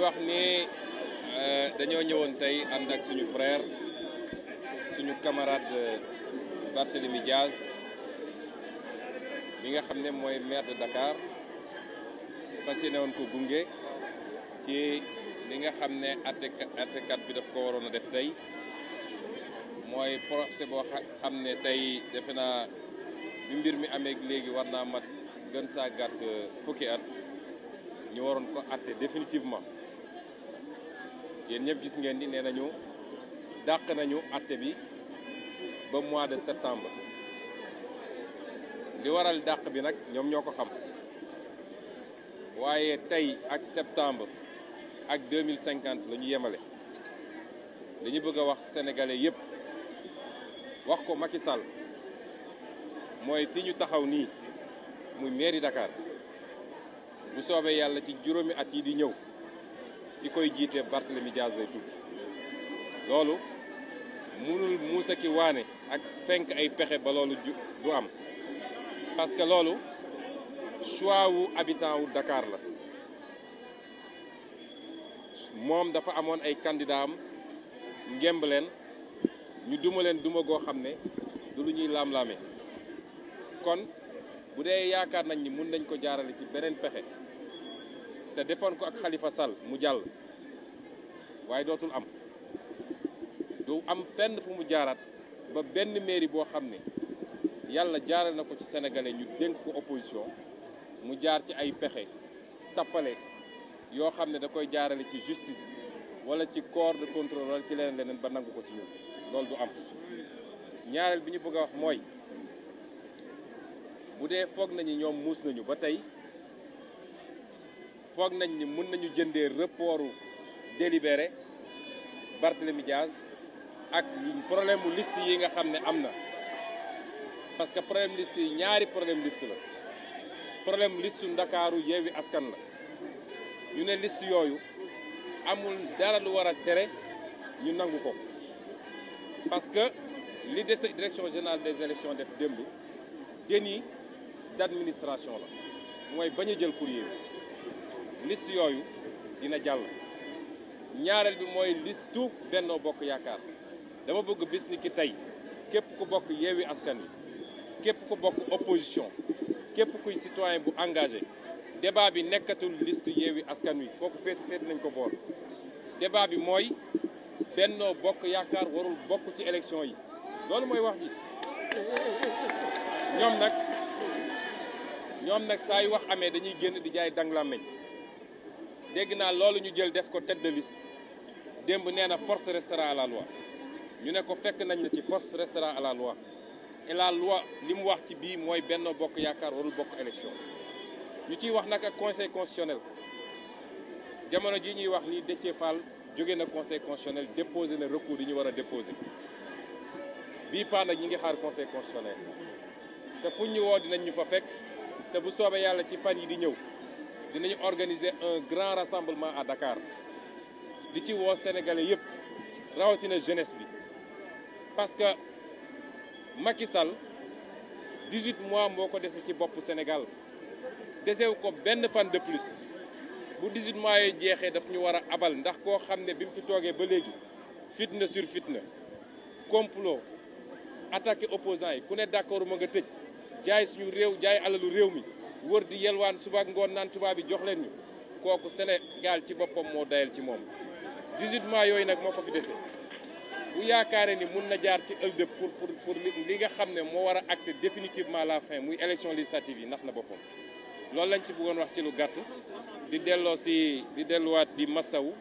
wax ni dañoo ñëwoon tey ànd ak suñu frère suñu camarade Barthélémy Diaz mi nga xam ne mooy maire de Dakar fas yéene woon ko gunge ci li nga xam ne àttekat bi daf ko waroon a def tey mooy procès boo xam ne tey defe naa bi mbir mi amee léegi war naa mat gën saa gàtt fukki at ñu waroon ko àtte définitivement yéen ñëpp gis ngeen ni nee nañu dàq nañu àtte bi ba mois de septembre li waral dàq bi nag ñoom ñoo ko xam waaye tey ak septembre ak 2050 la ñu yemale li ñu bëgg a wax sénégalais yëpp wax ko Macky Sall mooy fi ñu taxaw nii muy mairie Dakar bu soobee yàlla ci juróomi at yi di ñëw ki koy jiite Barthélémy Diaz lay tudd loolu mënul muusa ki waane ak fenk ay pexe ba loolu du am parce que loolu choix wu habitant wu Dakar la moom dafa amoon ay candidat am ngemb leen ñu duma leen duma goo xam ne du lu ñuy laam-laame kon bu dee yaakaar nañ ni mun nañ ko jaarale ci beneen pexe te defoon ko ak Khalifa Sall mu jàll waaye dootul am du am fenn fu mu jaaraat ba benn mairie boo xam ne yàlla jaarale na ko ci sénégalais ñu dénk ko opposition mu jaar ci ay pexe tappale yoo xam ne da koy jaarale ci justice wala ci corps de contrôle wala ci leneen ba nangu ko ci ñun loolu du am ñaareel bi ñu bëgg a wax mooy bu dee foog nañu ñoom muus nañu ba tey foog nañ ni mën nañu jëndee reportu délibéré Barthélémy Diaz ak problème mu liste yi nga xam ne am na parce que problème liste yi ñaari problème liste la problème liste Ndakaaru Yewwi Askan la ñu ne liste yooyu amul dara lu war a tere ñu nangu ko parce que li dese direction générale des élections def démb déni d'administration la mooy bañ a jël courrier bi liste yooyu dina jàll ñaareel bi mooy listu Benno Bokk Yaakaar dama bëgg bis ni ki tey képp ku bokk Yewwi Askan Wi képp ku bokk opposition képp kuy citoyen bu engagé débat bi nekkatul liste Yewwi Askan Wi kooku féeti nañ ko boor débat bi mooy Benno Bokk Yaakaar warul bokk ci élection yi loolu mooy wax ji ñoom nag saa yu wax amee dañuy génn di jaay dang làmmeñ dégg naa loolu ñu jël def ko tête de liste démb nee na force restera à la loi ñu ne ko fekk nañ la ci force restera à la loi et la loi li mu wax ci bii mooy Benno Bokk Yaakaar warul bokk élection ñu ciy wax nag ak conseil constitutionnel jamono ji ñuy wax ni Déthié Fall jóge na conseil constitutionnel déposé na recours yi ñu war a déposé bii paa nag ñi ngi xaar conseil constitutionnel te fu ñu woo dinañ ñu fa fekk te bu soobee yàlla ci fan yi di ñëw dinañu organiser un grand rassemblement à Dakar di ci woo sénégalais yëpp rawatina jeunesse bi parce que Macky Sall 18 mois moo ko dese ci bopp Sénégal desewu ko benn fan de plus bu 18 mois yooyu jeexee daf ñu war a abal ndax koo xam ne bi mu fi toogee ba léegi fitna sur fitna complot attaqué opposants yi ku ne d'accord ma nga tëj jaay suñu réew jaay alalu réew mi wër di yelwaan suba ak ngoon naan tubaab bi jox leen ñu kooku Sénégal ci boppam moo dayal ci moom 18 mois yooyu nag moo ko fi dese bu yaakaaree ni mun na jaar ci ëllëg pour li nga xam ne moo war a acter définitivement la fin muy élection législative yi ndax na boppam loolu lañ ci bëggoon wax ci lu gàtt di delluwaat di massawu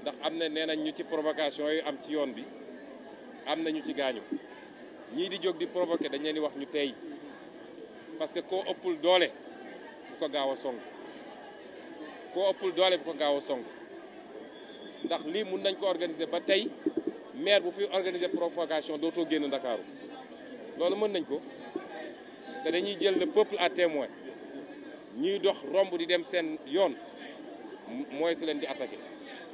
ndax am na nee nañ ñu ci provocation yu am ci yoon bi am na ñu ci gaañu ñii di jóg di provoquer dañ leen di wax ñu tey parce que koo ëppul doole bu ko gaaw a song ndax lii mun nañ ko organiser ba tey maire bu fi organiser provocation dootoo génn Ndakaaru loolu mën nañ ko te dañuy jël le peuple à témoin ñuy dox romb di dem seen yoon moytu leen di attaquer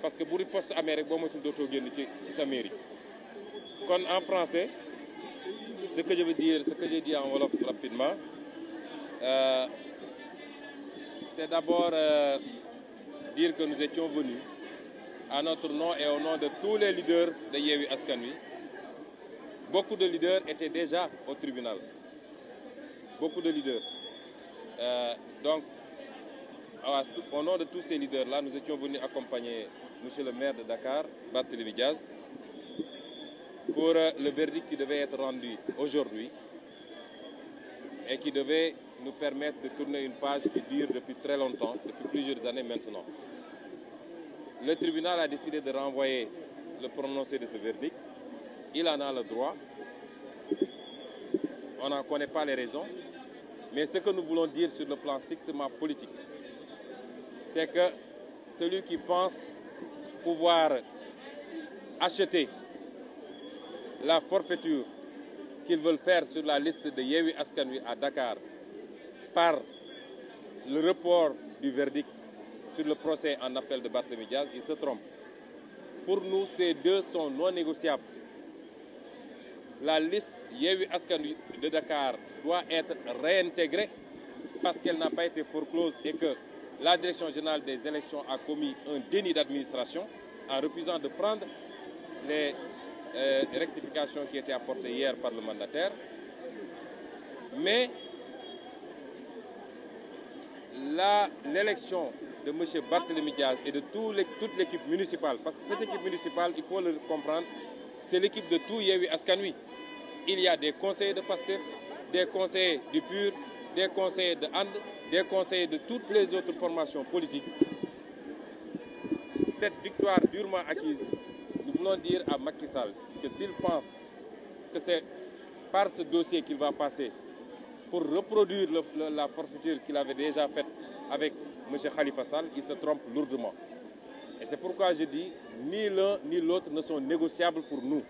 parce que bu riposte amee rek boo moytul dootoo génn ci sa mairie. kon en français ce que j'ai dit en wolof rapidement c'est d'abord dire que nous étions venus à notre nom et au nom de tous les leaders de Yewwi Askan Wi. Beaucoup de leaders étaient déjà au tribunal. Beaucoup de leaders. Donc, au nom de tous ces leaders-là, nous étions venus accompagner M. le maire de Dakar, Barthélémy Diaz, pour le verdict qui devait être rendu aujourd'hui et qui devait nous permettre de tourner une page qui dure depuis très longtemps, depuis plusieurs années maintenant. Le tribunal a décidé de renvoyer le prononcé de ce verdict. Il en a le droit. On n'en connaît pas les raisons. Mais ce que nous voulons dire sur le plan strictement politique, c'est que celui qui pense pouvoir acheter la forfaiture qu'ils veulent faire sur la liste de Yewwi Askan Wi à Dakar par le report du verdict sur le procès en appel de Barthélémy Diaz, il se trompe. Pour nous, ces deux sont non négociables. La liste Yewwi Askan Wi de Dakar doit être réintégrée parce qu'elle n'a pas été foreclose et que la Direction générale des élections a commis un déni d'administration en refusant de prendre les rectifications qui étaient apportées hier par le mandataire. Mais l'élection de M. Barthélémy Diaz et de toute l'équipe municipale, parce que cette équipe municipale, il faut le comprendre, c'est l'équipe de tout Yewwi Askan Wi. Il y a des conseillers de PASTEF, des conseillers du PUR, des conseillers de And, des conseillers de toutes les autres formations politiques. Cette victoire durement acquise, nous voulons dire à Macky Sall que s'il pense que c'est par ce dossier qu'il va passer pour reproduire la forfaiture qu'il avait déjà faite avec M. Khalifa Sall, il se trompe lourdement. Et c'est pourquoi je dis, ni l'un ni l'autre ne sont négociables pour nous.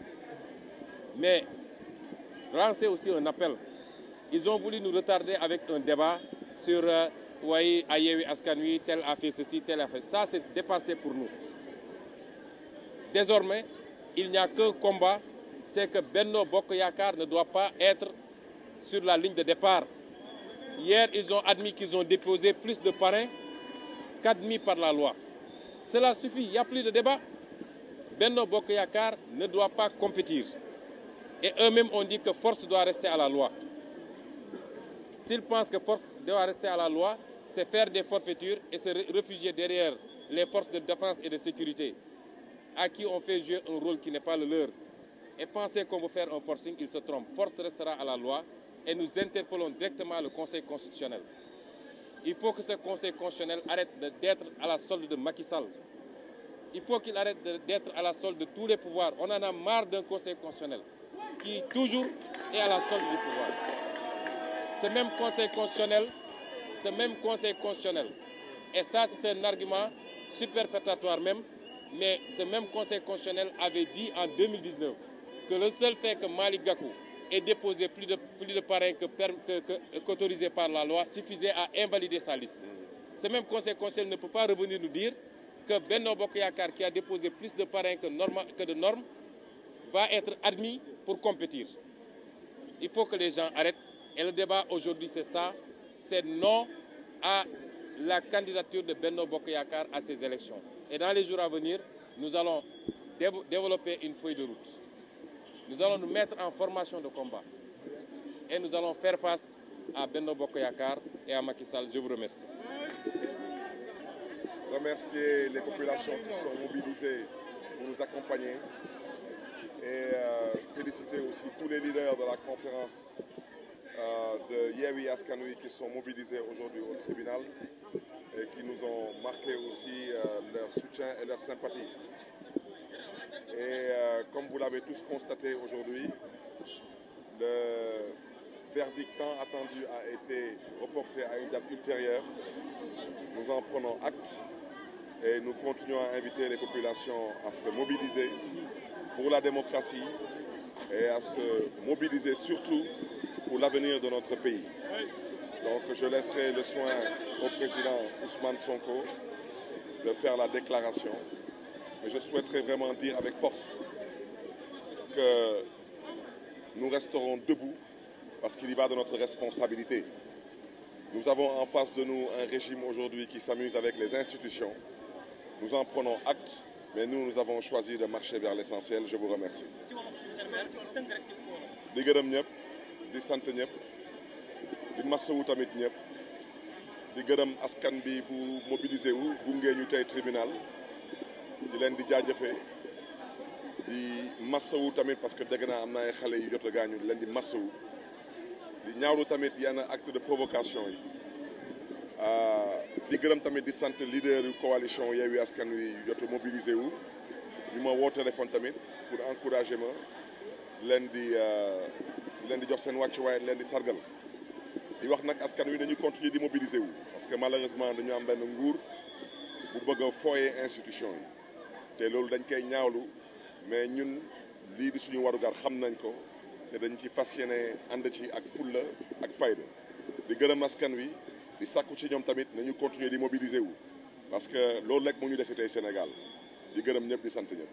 Mais lancer aussi un appel. Ils ont voulu nous retarder avec un débat sur oui, à Yewwi Askan Wi, tel a fait ceci, tel a fait ça. Ça, c'est dépassé pour nous. Désormais, il n'y a qu'un combat, c'est que Benno Bokk Yakaar ne doit pas être sur la ligne de départ. Hier, ils ont admis qu'ils ont déposé plus de parrains qu'admis par la loi. Cela suffit, il n'y a plus de débat. Benno Bokk Yakaar ne doit pas compétir. Et eux-mêmes ont dit que force doit rester à la loi. S'ils pensent que force doit rester à la loi, c'est faire des forfaitures et se réfugier derrière les forces de défense et de sécurité à qui on fait jouer un rôle qui n'est pas le leur. Et penser qu'on veut faire un forcing, ils se trompent. Force restera à la loi et nous interpellons directement le Conseil constitutionnel. Il faut que ce Conseil constitutionnel arrête d'être à la solde de Macky Sall. Il faut qu'il arrête d'être à la solde de tous les pouvoirs. On en a marre d'un Conseil constitutionnel qui toujours est à la solde du pouvoir. Ce même Conseil constitutionnel, et ça c'est un argument superfétatoire même, mais ce même Conseil constitutionnel avait dit en 2019 que le seul fait que Malick Gakou ait déposé plus de parrains qu'autorisé par la loi suffisait à invalider sa liste. Ce même Conseil constitutionnel ne peut pas revenir nous dire que Benno Bokk Yakaar, qui a déposé plus de parrains que de normes, va être admis pour compétir. Il faut que les gens arrêtent. Et le débat aujourd'hui, c'est ça. C'est non à la candidature de Benno Bokk Yakaar à ces élections. Et dans les jours à venir, nous allons développer une feuille de route. Nous allons nous mettre en formation de combat. Et nous allons faire face à Benno Bokk Yakaar et à Macky Sall. Je vous remercie. Remercier les populations qui sont mobilisées pour nous accompagner et féliciter aussi tous les leaders de la conférence de Yewwi Askan Wi qui sont mobilisés aujourd'hui au tribunal et qui nous ont marqué aussi leur soutien et leur sympathie. Et comme vous l'avez tous constaté aujourd'hui, le verdict tant attendu a été reporté à une date ultérieure. Nous en prenons acte et nous continuons à inviter les populations à se mobiliser pour la démocratie et à se mobiliser surtout pour l'avenir de notre pays. Donc je laisserai le soin au président Ousmane Sonko de faire la déclaration. Mais je souhaiterais vraiment dire avec force que nous resterons debout parce qu'il y va de notre responsabilité. Nous avons en face de nous un régime aujourd'hui qui s'amuse avec les institutions nous en prenons acte, mais nous avons choisi de marcher vers l'essentiel. Je vous remercie. di gërëm ñëpp di sant ñëpp di masawu tamit ñëpp di gërëm askan bi bu mobilisé wu gunge ñu tey tribunal di leen di jaajëfee di masawu tamit parce que dégg naa am na ay xale yu jot a gaañu di leen di masawu di ñaawlu tamit yenn acte de provocation yi di gërëm tamit di sant leader yu coalition Yewwi Askan Wi jot a mobilisé wu ñu ma woo téléphone tamit pour encourager ma leen di jox seen wàccuwaay leen di sargal di wax nag askan wi dañuy continuer di mobiliser wu parce que malheureusement dañu am benn nguur bu bëgg a fooyee institution yi te loolu dañ koy ñaawlu mais ñun lii di suñu warugar xam nañ ko te dañ ci fas yéene ànd ci ak fulla ak fayda di gërëm askan wi di sàkku ci ñoom tamit nañu continuer di mobiliser wu parce que loolu rek moo ñu dese tey Sénégal di gërëm ñëpp di sant ñëpp